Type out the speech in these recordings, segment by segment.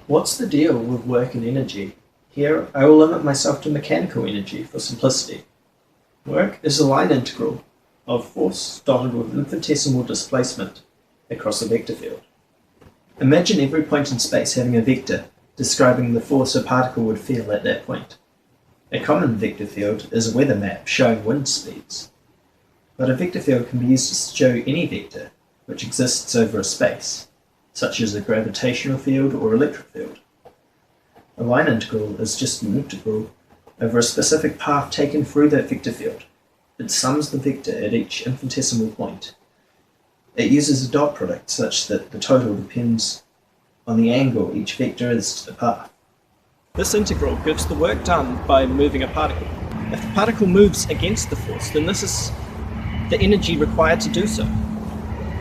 What's the deal with work and energy? Here, I will limit myself to mechanical energy for simplicity. Work is a line integral of force dotted with infinitesimal displacement across a vector field. Imagine every point in space having a vector describing the force a particle would feel at that point. A common vector field is a weather map showing wind speeds. But a vector field can be used to show any vector which exists over a space, such as a gravitational field or electric field. A line integral is just an integral over a specific path taken through that vector field. It sums the vector at each infinitesimal point. It uses a dot product such that the total depends on the angle each vector is to the path. This integral gives the work done by moving a particle. If the particle moves against the force, then this is the energy required to do so.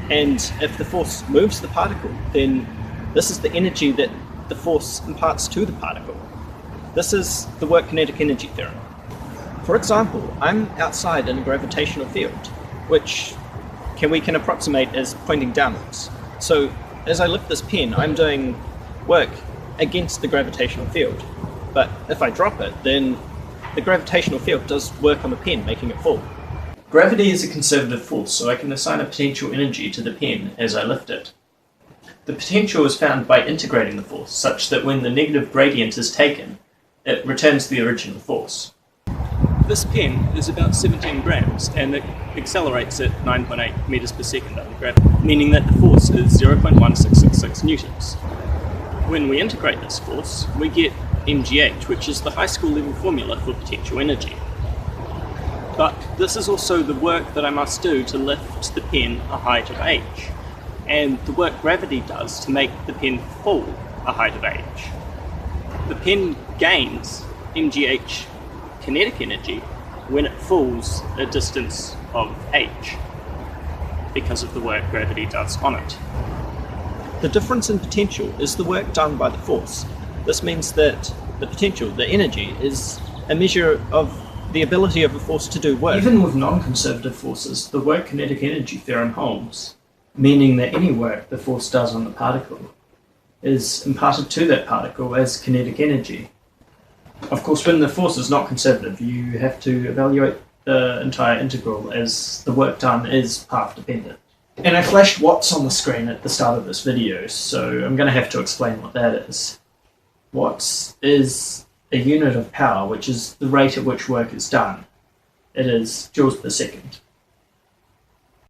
And if the force moves the particle, then this is the energy that the force imparts to the particle. This is the work kinetic energy theorem. For example, I'm outside in a gravitational field, which we can approximate as pointing downwards. So as I lift this pen, I'm doing work against the gravitational field. But if I drop it, then the gravitational field does work on the pen, making it fall. Gravity is a conservative force, so I can assign a potential energy to the pen as I lift it. The potential is found by integrating the force, such that when the negative gradient is taken, it returns the original force. This pen is about 17 grams and it accelerates at 9.8 meters per second under gravity, meaning that the force is 0.1666 newtons. When we integrate this force, we get mgh, which is the high school level formula for potential energy. But this is also the work that I must do to lift the pen a height of h, and the work gravity does to make the pen fall a height of h. The pen gains mgh kinetic energy when it falls a distance of h, because of the work gravity does on it. The difference in potential is the work done by the force. This means that the potential, the energy, is a measure of the ability of a force to do work. Even with non-conservative forces, the work kinetic energy theorem holds, meaning that any work the force does on the particle is imparted to that particle as kinetic energy. Of course, when the force is not conservative, you have to evaluate the entire integral as the work done is path dependent. And I flashed watts on the screen at the start of this video, so I'm going to have to explain what that is. Watts is a unit of power, which is the rate at which work is done. It is joules per second.